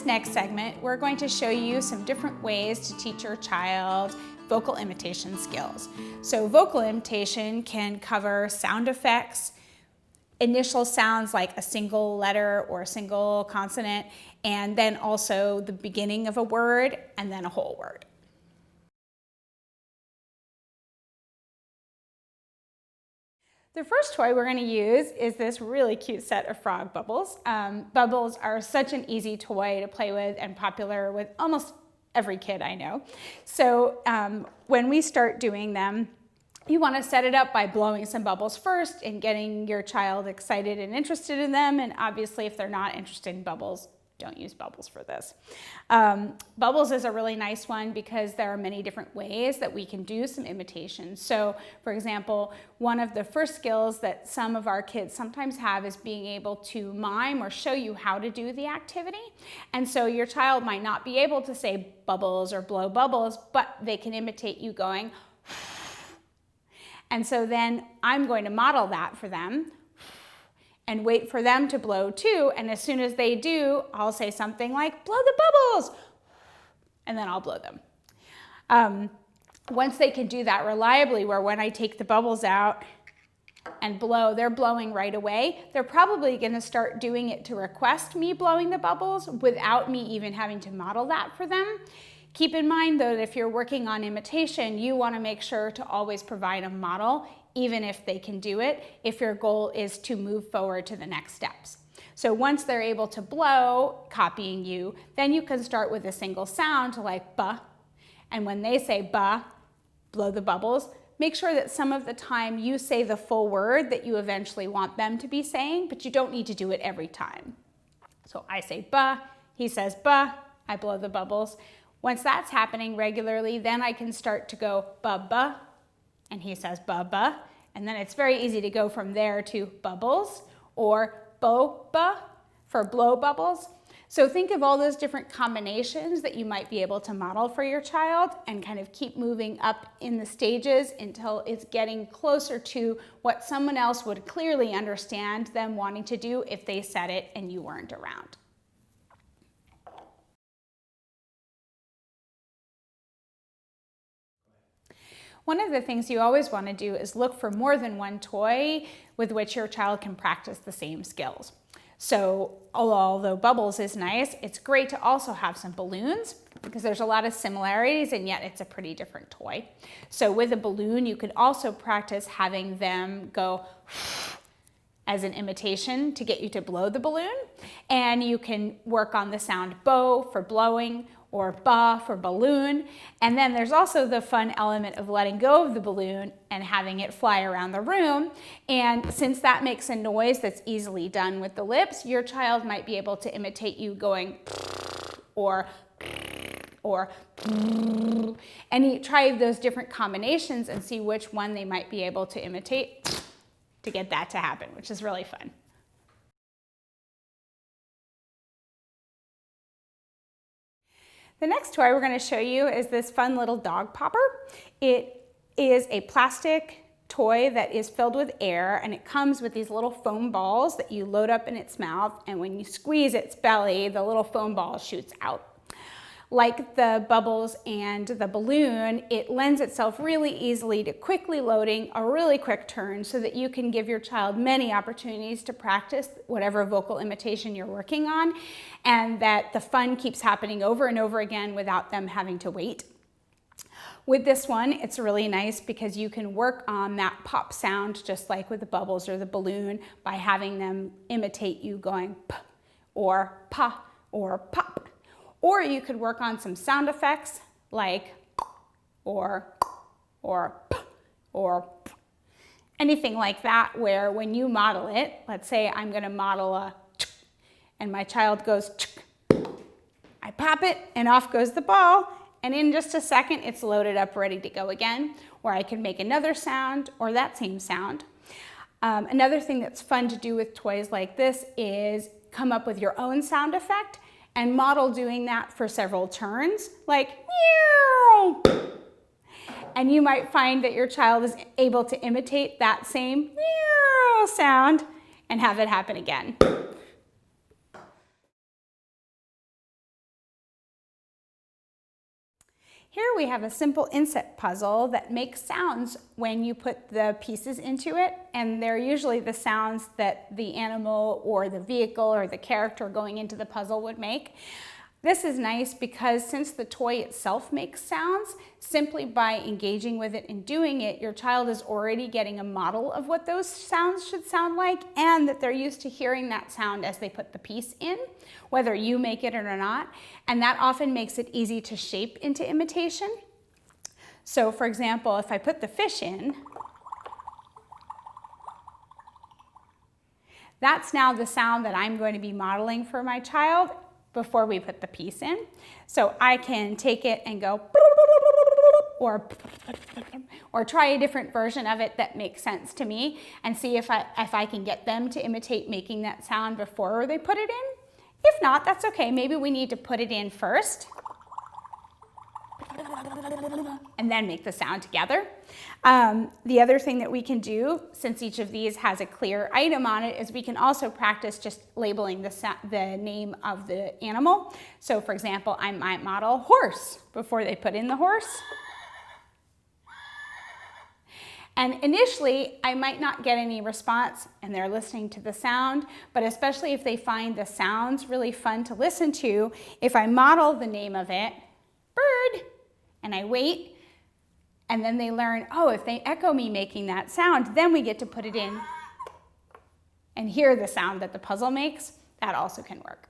next segment, we're going to show you some different ways to teach your child vocal imitation skills. So vocal imitation can cover sound effects, initial sounds like a single letter or a single consonant, and then also the beginning of a word and then a whole word. The first toy we're going to use is this really cute set of frog bubbles. Bubbles are such an easy toy to play with and popular with almost every kid I know. So when we start doing them, you want to set it up by blowing some bubbles first and getting your child excited and interested in them. And obviously, if they're not interested in bubbles, don't use bubbles for this. Bubbles is a really nice one because there are many different ways that we can do some imitation. So, for example, one of the first skills that some of our kids sometimes have is being able to mime or show you how to do the activity. And so your child might not be able to say bubbles or blow bubbles, but they can imitate you going. And so then I'm going to model that for them and wait for them to blow too. And as soon as they do, I'll say something like, blow the bubbles, and then I'll blow them. Once they can do that reliably, where when I take the bubbles out and blow, they're blowing right away, they're probably gonna start doing it to request me blowing the bubbles without me even having to model that for them. Keep in mind though, that if you're working on imitation, you wanna make sure to always provide a model, even if they can do it, if your goal is to move forward to the next steps. So once they're able to blow, copying you, then you can start with a single sound like ba, and when they say ba, blow the bubbles. Make sure that some of the time you say the full word that you eventually want them to be saying, but you don't need to do it every time. So I say ba, he says ba, I blow the bubbles. Once that's happening regularly, then I can start to go ba ba, and he says ba ba, and then it's very easy to go from there to bubbles or bo ba for blow bubbles. So think of all those different combinations that you might be able to model for your child and kind of keep moving up in the stages until it's getting closer to what someone else would clearly understand them wanting to do if they said it and you weren't around. One of the things you always want to do is look for more than one toy with which your child can practice the same skills. So although bubbles is nice, it's great to also have some balloons because there's a lot of similarities and yet it's a pretty different toy. So with a balloon, you could also practice having them go as an imitation to get you to blow the balloon. And you can work on the sound bo for blowing or ba for balloon. And then there's also the fun element of letting go of the balloon and having it fly around the room. And since that makes a noise that's easily done with the lips, your child might be able to imitate you going or and you try those different combinations and see which one they might be able to imitate to get that to happen, which is really fun. The next toy we're going to show you is this fun little dog popper. It is a plastic toy that is filled with air, and it comes with these little foam balls that you load up in its mouth, and when you squeeze its belly, the little foam ball shoots out. Like the bubbles and the balloon, it lends itself really easily to quickly loading a really quick turn so that you can give your child many opportunities to practice whatever vocal imitation you're working on, and that the fun keeps happening over and over again without them having to wait. With this one, it's really nice because you can work on that pop sound just like with the bubbles or the balloon by having them imitate you going p or pa or pop. Or you could work on some sound effects like or p, or p. Anything like that where when you model it, let's say I'm going to model a ch, and my child goes ch, I pop it and off goes the ball, and in just a second it's loaded up ready to go again, or I can make another sound or that same sound. Another thing that's fun to do with toys like this is come up with your own sound effect and model doing that for several turns, like meow. And you might find that your child is able to imitate that same meow sound and have it happen again. Here we have a simple insect puzzle that makes sounds when you put the pieces into it, and they're usually the sounds that the animal or the vehicle or the character going into the puzzle would make. This is nice because since the toy itself makes sounds, simply by engaging with it and doing it, your child is already getting a model of what those sounds should sound like, and that they're used to hearing that sound as they put the piece in, whether you make it or not. And that often makes it easy to shape into imitation. So for example, if I put the fish in, that's now the sound that I'm going to be modeling for my child before we put the piece in. So I can take it and go or try a different version of it that makes sense to me and see if I can get them to imitate making that sound before they put it in. If not, that's okay. Maybe we need to put it in first and then make the sound together. The other thing that we can do, since each of these has a clear item on it, is we can also practice just labeling the name of the animal. So for example, I might model horse before they put in the horse. And initially, I might not get any response and they're listening to the sound, but especially if they find the sounds really fun to listen to, if I model the name of it, bird, and I wait, and then they learn, oh, if they echo me making that sound, then we get to put it in and hear the sound that the puzzle makes. That also can work.